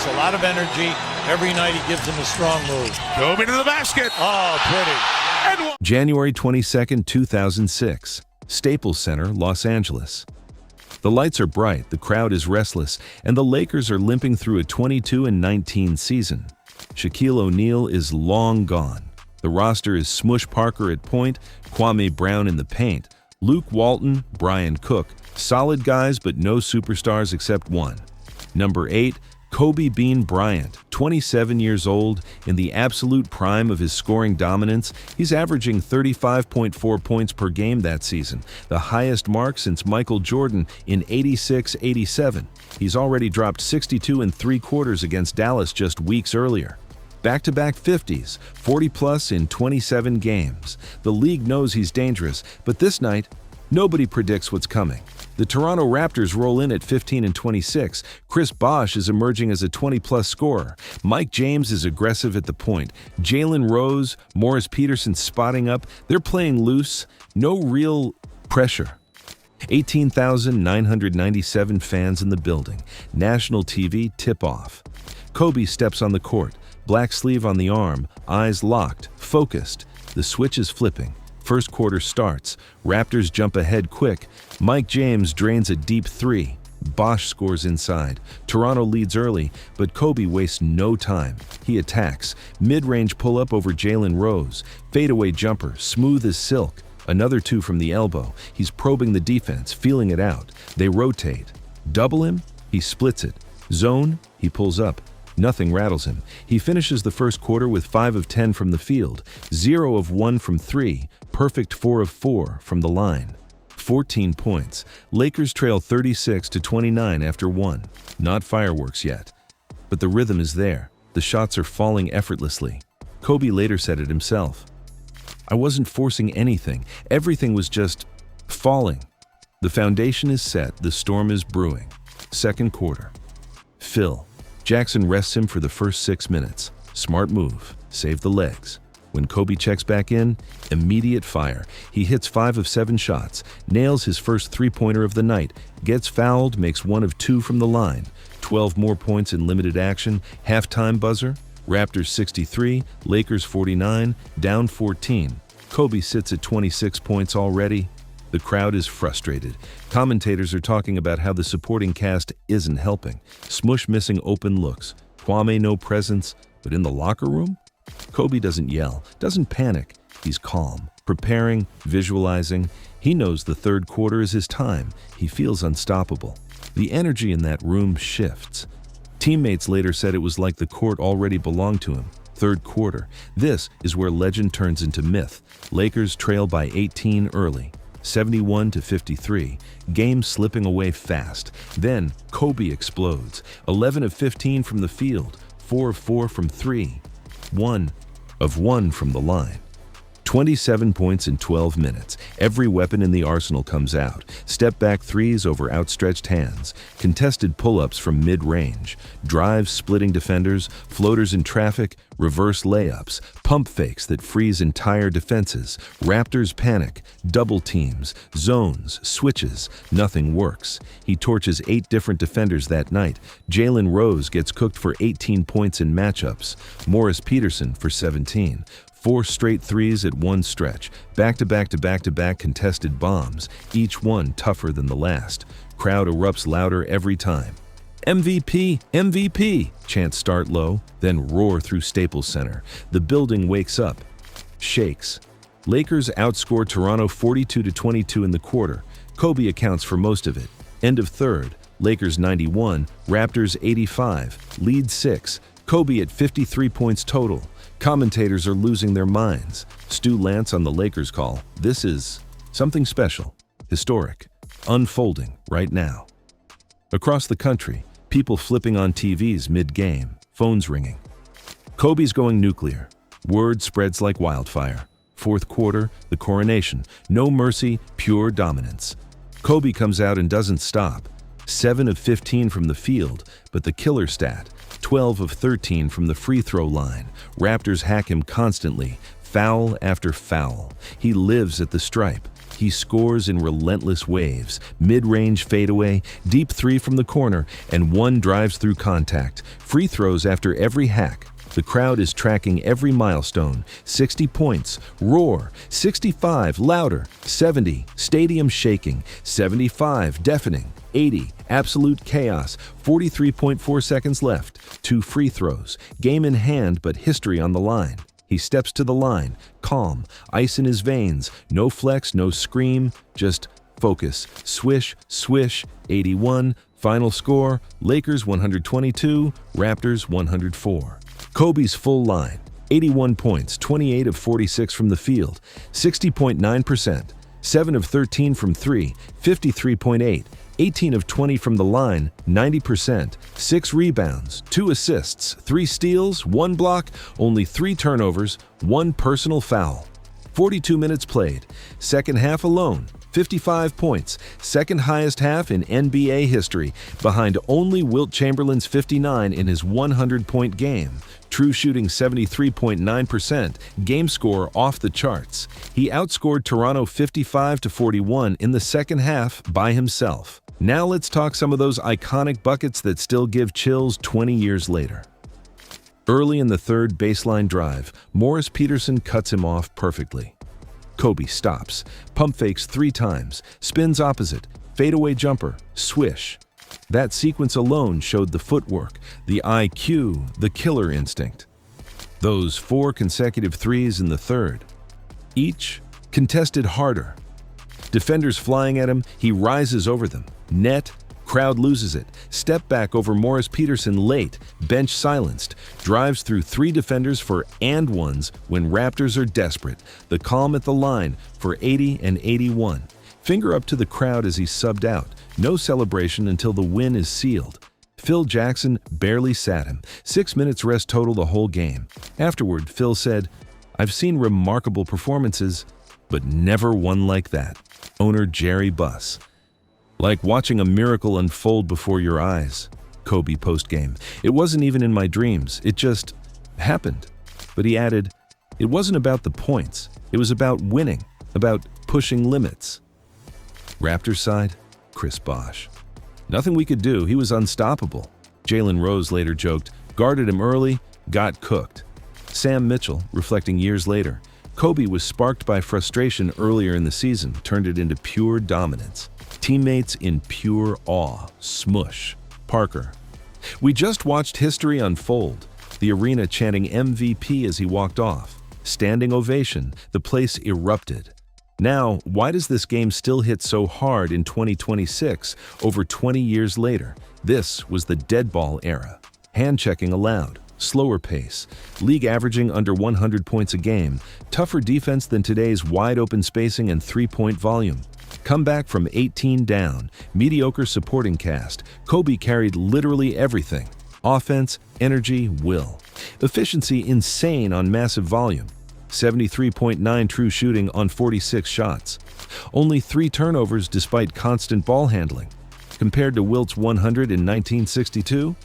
a lot of energy. Every night he gives them a strong move. Kobe to the basket. Oh, pretty. And January 22, 2006, Staples Center, Los Angeles. The lights are bright, the crowd is restless, and the Lakers are limping through a 22-19 season. Shaquille O'Neal is long gone. The roster is Smush Parker at point, Kwame Brown in the paint, Luke Walton, Brian Cook, solid guys but no superstars except one. Number 8, Kobe Bean Bryant, 27 years old, in the absolute prime of his scoring dominance. He's averaging 35.4 points per game that season, the highest mark since Michael Jordan in 86-87. He's already dropped 62 3/4 against Dallas just weeks earlier. Back-to-back 50s, 40-plus in 27 games. The league knows he's dangerous, but this night, nobody predicts what's coming. The Toronto Raptors roll in at 15-26. Chris Bosh is emerging as a 20-plus scorer. Mike James is aggressive at the point. Jalen Rose, Morris Peterson spotting up. They're playing loose. No real pressure. 18,997 fans in the building. National TV tip-off. Kobe steps on the court. Black sleeve on the arm. Eyes locked. Focused. The switch is flipping. First quarter starts. Raptors jump ahead quick. Mike James drains a deep three. Bosh scores inside. Toronto leads early, but Kobe wastes no time. He attacks. Mid-range pull-up over Jalen Rose. Fadeaway jumper, smooth as silk. Another two from the elbow. He's probing the defense, feeling it out. They rotate. Double him? He splits it. Zone? He pulls up. Nothing rattles him. He finishes the first quarter with 5 of 10 from the field, 0 of 1 from 3, perfect 4 of 4 from the line. 14 points. Lakers trail 36-29 after 1. Not fireworks yet. But the rhythm is there. The shots are falling effortlessly. Kobe later said it himself. I wasn't forcing anything. Everything was just falling. The foundation is set. The storm is brewing. Second quarter. Phil. Jackson rests him for the first 6 minutes. Smart move. Save the legs. When Kobe checks back in, immediate fire. He hits 5 of 7 shots, nails his first three-pointer of the night, gets fouled, makes 1 of 2 from the line. 12 more points in limited action. Halftime buzzer. Raptors 63, Lakers 49, down 14. Kobe sits at 26 points already. The crowd is frustrated. Commentators are talking about how the supporting cast isn't helping. Smush missing open looks. Kwame no presence. But in the locker room? Kobe doesn't yell, doesn't panic. He's calm, preparing, visualizing. He knows the third quarter is his time. He feels unstoppable. The energy in that room shifts. Teammates later said it was like the court already belonged to him. Third quarter. This is where legend turns into myth. Lakers trail by 18 early. 71-53, game slipping away fast. Then Kobe explodes. 11 of 15 from the field, 4 of 4 from 3, 1 of 1 from the line. 27 points in 12 minutes. Every weapon in the arsenal comes out. Step-back threes over outstretched hands. Contested pull-ups from mid-range. Drives splitting defenders. Floaters in traffic. Reverse layups. Pump fakes that freeze entire defenses. Raptors panic. Double teams. Zones. Switches. Nothing works. He torches 8 different defenders that night. Jalen Rose gets cooked for 18 points in matchups. Morris Peterson for 17. 4 straight threes at one stretch, back-to-back-to-back-to-back contested bombs, each one tougher than the last. Crowd erupts louder every time. MVP! MVP! Chants start low, then roar through Staples Center. The building wakes up, shakes. Lakers outscore Toronto 42-22 in the quarter. Kobe accounts for most of it. End of third. Lakers 91, Raptors 85, lead 6. Kobe at 53 points total. Commentators are losing their minds. Stu Lance on the Lakers call. This is something special, historic, unfolding right now. Across the country, people flipping on TVs mid-game, phones ringing. Kobe's going nuclear. Word spreads like wildfire. Fourth quarter, the coronation. No mercy, pure dominance. Kobe comes out and doesn't stop. 7 of 15 from the field, but the killer stat, 12 of 13 from the free throw line. Raptors hack him constantly, foul after foul. He lives at the stripe. He scores in relentless waves, mid-range fadeaway, deep three from the corner, and one drives through contact. Free throws after every hack. The crowd is tracking every milestone. 60 points, roar, 65, louder, 70, stadium shaking, 75, deafening, 80, absolute chaos, 43.4 seconds left, 2 free throws, game in hand but history on the line. He steps to the line, calm, ice in his veins, no flex, no scream, just focus, swish, swish, 81, final score, Lakers 122, Raptors 104. Kobe's full line, 81 points, 28 of 46 from the field, 60.9%, 7 of 13 from 3, 53.8, 18 of 20 from the line, 90%, 6 rebounds, 2 assists, 3 steals, 1 block, only 3 turnovers, 1 personal foul. 42 minutes played. Second half alone, 55 points, second highest half in NBA history, behind only Wilt Chamberlain's 59 in his 100-point game. True shooting 73.9%, game score off the charts. He outscored Toronto 55-41 in the second half by himself. Now let's talk some of those iconic buckets that still give chills 20 years later. Early in the third baseline drive, Morris Peterson cuts him off perfectly. Kobe stops, pump fakes 3 times, spins opposite, fadeaway jumper, swish. That sequence alone showed the footwork, the IQ, the killer instinct. Those 4 consecutive threes in the third, each contested harder. Defenders flying at him, he rises over them. Net, crowd loses it. Step back over Morris Peterson late, bench silenced. Drives through 3 defenders for and ones when Raptors are desperate. The calm at the line for 80 and 81. Finger up to the crowd as he subbed out. No celebration until the win is sealed. Phil Jackson barely sat him. 6 minutes rest total the whole game. Afterward, Phil said, "I've seen remarkable performances, but never one like that." Owner Jerry Buss. "Like watching a miracle unfold before your eyes." Kobe postgame. "It wasn't even in my dreams. It just happened." But he added, "It wasn't about the points. It was about winning, about pushing limits." Raptors side, Chris Bosh. "Nothing we could do. He was unstoppable." Jalen Rose later joked, "Guarded him early, got cooked." Sam Mitchell, reflecting years later, "Kobe was sparked by frustration earlier in the season, turned it into pure dominance. Teammates in pure awe, smush." Parker. "We just watched history unfold. The arena chanting MVP as he walked off. Standing ovation, the place erupted. Now, why does this game still hit so hard in 2026, over 20 years later? This was the dead ball era. Hand-checking allowed, slower pace, league averaging under 100 points a game, tougher defense than today's wide-open spacing and three-point volume. Comeback from 18 down, mediocre supporting cast. Kobe carried literally everything. Offense, energy, will. Efficiency insane on massive volume. 73.9 true shooting on 46 shots. Only 3 turnovers despite constant ball handling. Compared to Wilt's 100 in 1962?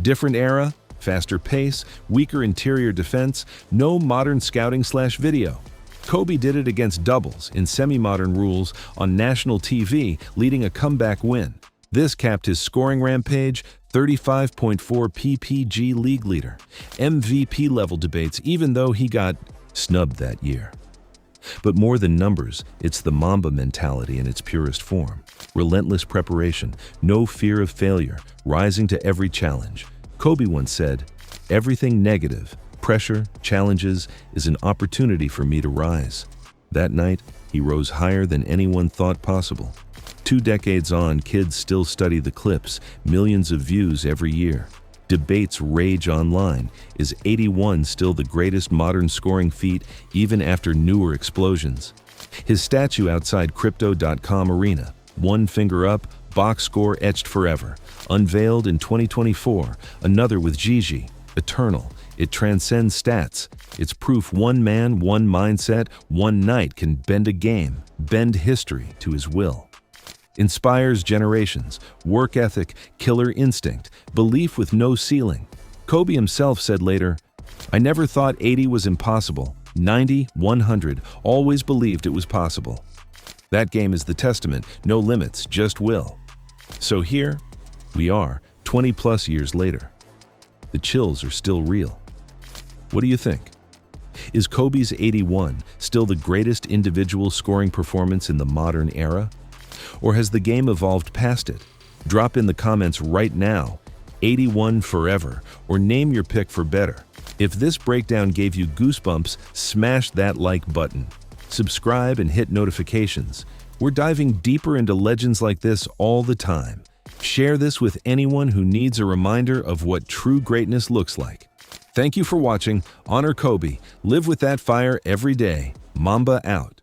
Different era, faster pace, weaker interior defense, no modern scouting/video. Kobe did it against doubles in semi-modern rules on national TV, leading a comeback win. This capped his scoring rampage, 35.4 PPG league leader. MVP level debates even though he got snubbed that year. But more than numbers, it's the Mamba mentality in its purest form. Relentless preparation, no fear of failure, rising to every challenge. Kobe once said, "Everything negative, pressure, challenges, is an opportunity for me to rise." That night, he rose higher than anyone thought possible. 2 decades on, kids still study the clips, millions of views every year. Debates rage online. Is 81 still the greatest modern scoring feat even after newer explosions? His statue outside Crypto.com Arena, 1 finger up, box score etched forever. Unveiled in 2024, another with Gigi, eternal. It transcends stats. It's proof one man, one mindset, one night can bend a game, bend history to his will. Inspires generations, work ethic, killer instinct, belief with no ceiling. Kobe himself said later, "I never thought 80 was impossible. 90, 100, always believed it was possible." That game is the testament, no limits, just will. So here we are, 20 plus years later. The chills are still real. What do you think? Is Kobe's 81 still the greatest individual scoring performance in the modern era? Or has the game evolved past it? Drop in the comments right now, 81 forever, or name your pick for better. If this breakdown gave you goosebumps, smash that like button. Subscribe and hit notifications. We're diving deeper into legends like this all the time. Share this with anyone who needs a reminder of what true greatness looks like. Thank you for watching. Honor Kobe. Live with that fire every day. Mamba out.